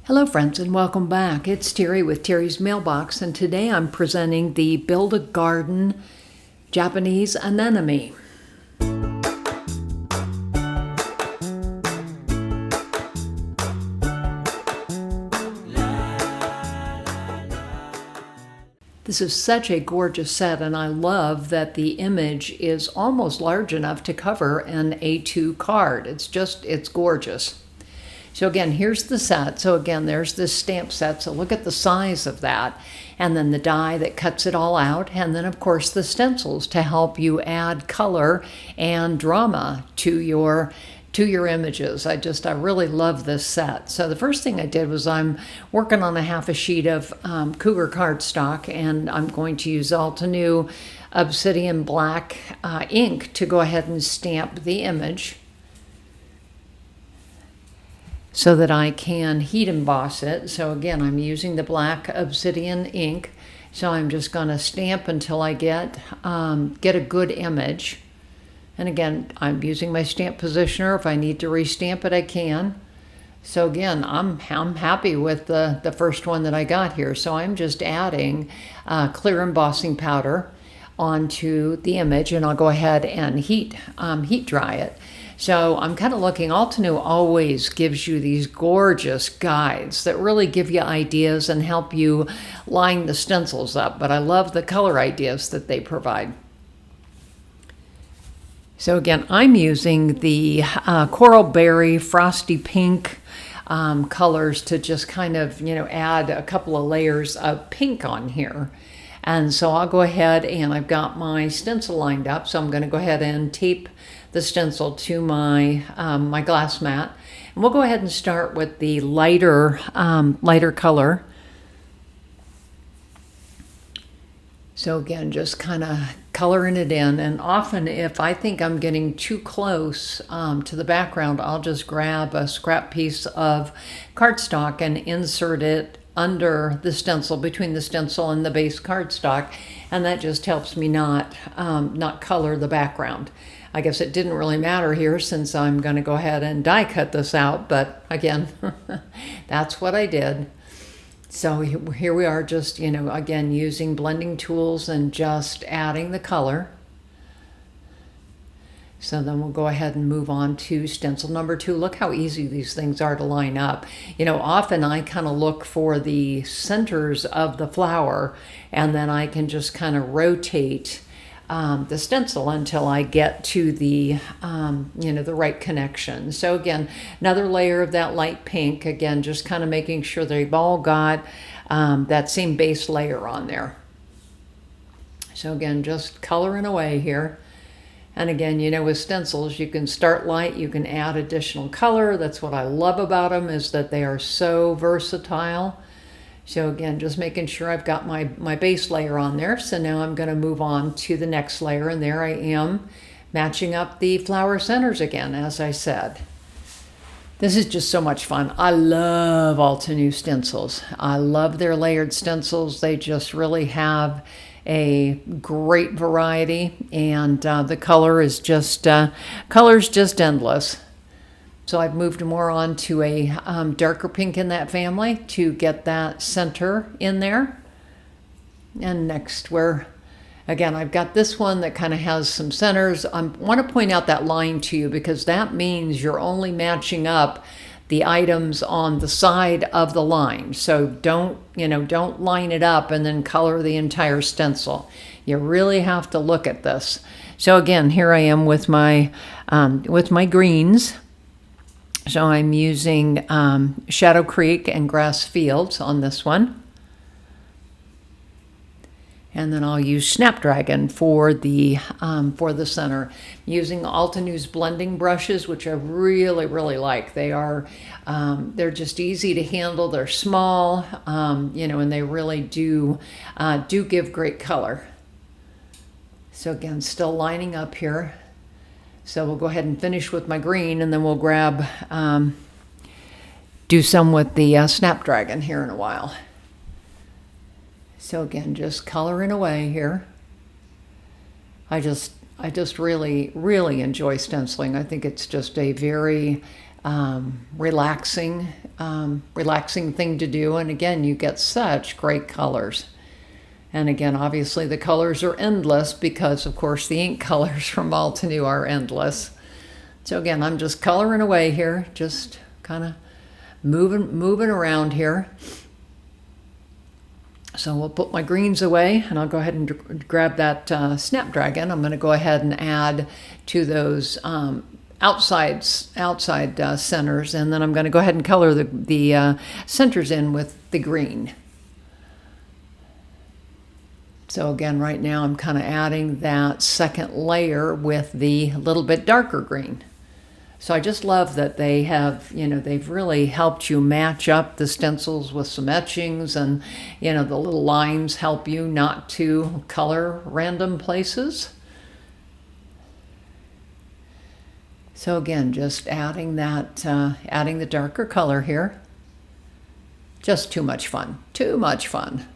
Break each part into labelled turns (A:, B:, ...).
A: Hello friends and welcome back. It's Terry with Terry's Mailbox, and today I'm presenting the Build a Garden Japanese Anemone. This is such a gorgeous set, and I love that the image is almost large enough to cover an A2 card. It's gorgeous. So again, here's the set. So again, there's this stamp set. So look at the size of that. And then the die that cuts it all out. And then of course the stencils to help you add color and drama to your images. I really love this set. So the first thing I did was I'm working on a half a sheet of Cougar cardstock, and I'm going to use Altenew Obsidian Black ink to go ahead and stamp the image, so that I can heat emboss it. So again, I'm using the black obsidian ink. So I'm just gonna stamp until I get a good image. And again, I'm using my stamp positioner. If I need to restamp it, I can. So again, I'm happy with the first one that I got here. So I'm just adding clear embossing powder onto the image, and I'll go ahead and heat dry it. So I'm kind of looking, Altenew always gives you these gorgeous guides that really give you ideas and help you line the stencils up, but I love the color ideas that they provide. So again, I'm using the Coral Berry, Frosty Pink colors to just kind of, add a couple of layers of pink on here. And so I'll go ahead, and I've got my stencil lined up, so I'm going to go ahead and tape the stencil to my my glass mat. And we'll go ahead and start with the lighter color. So again, just kind of coloring it in. And often if I think I'm getting too close to the background, I'll just grab a scrap piece of cardstock and insert it under the stencil, between the stencil and the base cardstock, and that just helps me not color the background. I guess it didn't really matter here since I'm going to go ahead and die cut this out, but again, that's what I did. So here we are, just, again, using blending tools and just adding the color. So then we'll go ahead and move on to stencil number 2. Look how easy these things are to line up. Often I kind of look for the centers of the flower, and then I can just kind of rotate the stencil until I get to the the right connection. So again, another layer of that light pink, again, just kind of making sure they've all got that same base layer on there. So again, just coloring away here. And again, with stencils, you can start light, you can add additional color. That's what I love about them, is that they are so versatile. So again, just making sure I've got my base layer on there. So now I'm going to move on to the next layer, and there I am matching up the flower centers again, as I said. This is just so much fun. I love Altenew stencils. I love their layered stencils. They just really have a great variety, and the color is just color's just endless. So I've moved more on to a darker pink in that family to get that center in there. And next, again, I've got this one that kind of has some centers. I want to point out that line to you, because that means you're only matching up the items on the side of the line. So don't line it up and then color the entire stencil. You really have to look at this. So again, here I am with my greens. So I'm using Shadow Creek and Grass Fields on this one. And then I'll use Snapdragon for the center. I'm using Altenew's blending brushes, which I really, really like. They're just easy to handle. They're small, and they really do give great color. So again, still lining up here. So we'll go ahead and finish with my green, and then we'll do some with the Snapdragon here in a while. So again, just coloring away here. I just really, really enjoy stenciling. I think it's just a very relaxing thing to do. And again, you get such great colors. And again, obviously the colors are endless because, of course, the ink colors from Altenew are endless. So again, I'm just coloring away here, just kind of moving around here. So we'll put my greens away, and I'll go ahead and grab that Snapdragon. I'm going to go ahead and add to those outside centers, and then I'm going to go ahead and color the centers in with the green. So again, right now I'm kind of adding that second layer with the little bit darker green. So I just love that they have, they've really helped you match up the stencils with some etchings, and, the little lines help you not to color random places. So again, just adding that, adding the darker color here. Just too much fun, too much fun.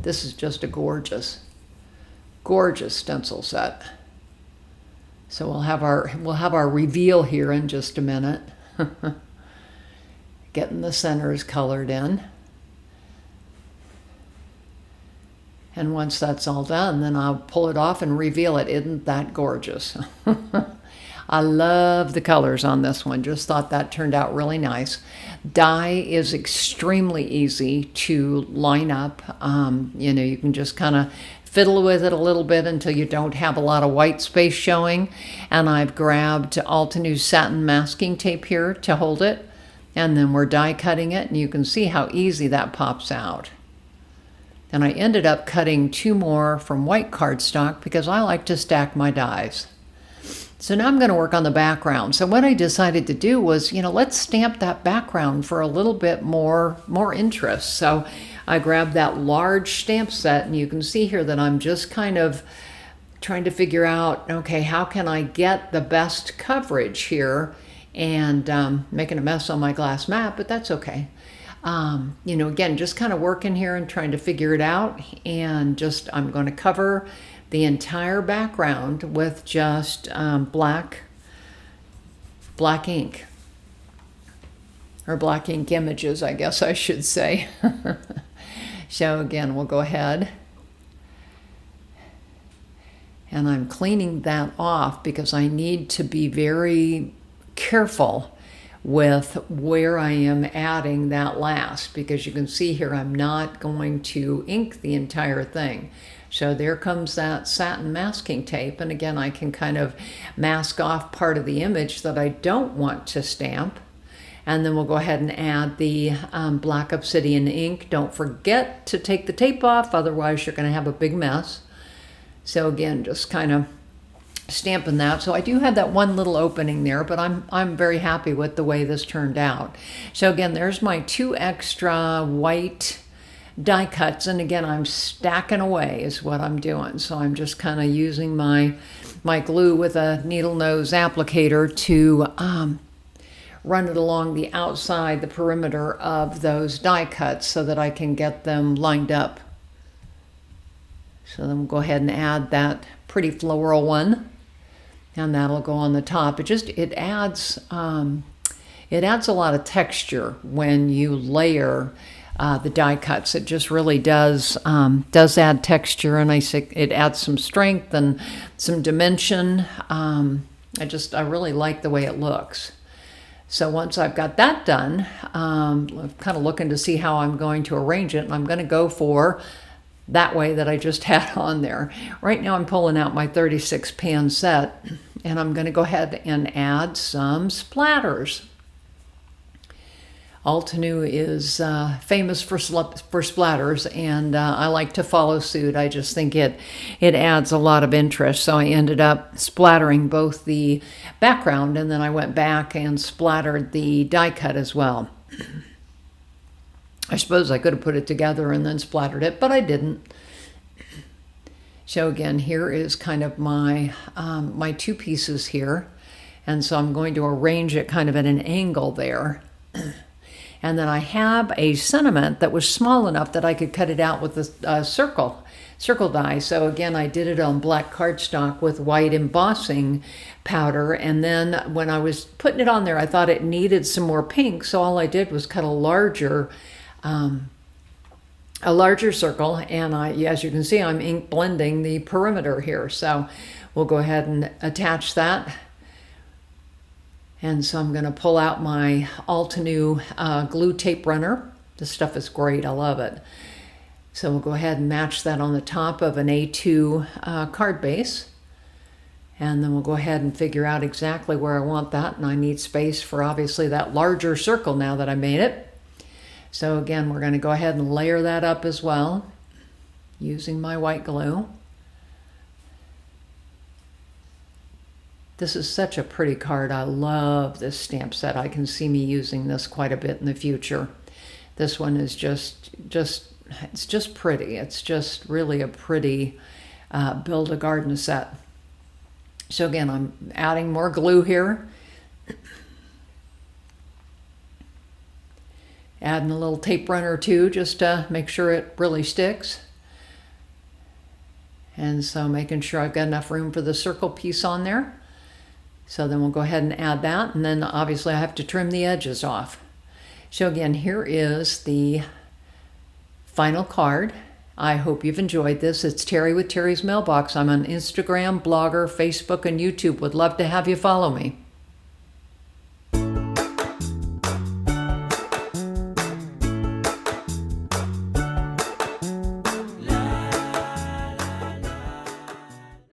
A: This is just a gorgeous, gorgeous stencil set. So we'll have our reveal here in just a minute. Getting the centers colored in. And once that's all done, then I'll pull it off and reveal it. Isn't that gorgeous? I love the colors on this one. Just thought that turned out really nice. Dye is extremely easy to line up. You can just kind of fiddle with it a little bit until you don't have a lot of white space showing. And I've grabbed Altenew satin masking tape here to hold it. And then we're die cutting it, and you can see how easy that pops out. And I ended up cutting 2 more from white cardstock because I like to stack my dies. So now I'm going to work on the background. So what I decided to do was, let's stamp that background for a little bit more interest. So I grabbed that large stamp set, and you can see here that I'm just kind of trying to figure out, okay, how can I get the best coverage here, and making a mess on my glass mat, but that's okay. Again, just kind of working here and trying to figure it out, and I'm going to cover the entire background with just black ink, or black ink images, I guess I should say. So again, we'll go ahead, and I'm cleaning that off because I need to be very careful with where I am adding that last, because you can see here I'm not going to ink the entire thing. So there comes that satin masking tape, and again I can kind of mask off part of the image that I don't want to stamp, and then we'll go ahead and add the black obsidian ink. Don't forget to take the tape off, otherwise you're going to have a big mess. So again, just kind of stamping that. So I do have that one little opening there, but I'm very happy with the way this turned out. So again, there's my 2 extra white die cuts, and again I'm stacking away is what I'm doing. So I'm just kind of using my glue with a needle nose applicator to run it along the outside, the perimeter of those die cuts, so that I can get them lined up. So then we'll go ahead and add that pretty floral one, and that'll go on the top. It adds a lot of texture when you layer the die cuts. It just really does add texture, and it adds some strength and some dimension. I really like the way it looks. So once I've got that done, I'm kind of looking to see how I'm going to arrange it, and I'm going to go for that way that I just had on there. Right now I'm pulling out my 36 pan set, and I'm going to go ahead and add some splatters. Altenew is famous for splatters, and I like to follow suit. I just think it adds a lot of interest. So I ended up splattering both the background, and then I went back and splattered the die cut as well. I suppose I could have put it together and then splattered it, but I didn't. So again, here is kind of my 2 pieces here, and so I'm going to arrange it kind of at an angle there. And then I have a sentiment that was small enough that I could cut it out with a circle die. So again, I did it on black cardstock with white embossing powder. And then when I was putting it on there, I thought it needed some more pink. So all I did was cut a larger circle. And as you can see, I'm ink blending the perimeter here. So we'll go ahead and attach that. And so I'm going to pull out my Altenew glue tape runner. This stuff is great. I love it. So we'll go ahead and match that on the top of an A2 card base. And then we'll go ahead and figure out exactly where I want that. And I need space for obviously that larger circle now that I made it. So again, we're going to go ahead and layer that up as well using my white glue. This is such a pretty card. I love this stamp set. I can see me using this quite a bit in the future. This one is it's just pretty. It's just really a pretty build a garden set. So again, I'm adding more glue here. Adding a little tape runner too, just to make sure it really sticks. And so making sure I've got enough room for the circle piece on there. So then we'll go ahead and add that, and then obviously I have to trim the edges off. So again, here is the final card. I hope you've enjoyed this. It's Terry with Terry's Mailbox. I'm on Instagram, Blogger, Facebook, and YouTube. Would love to have you follow me.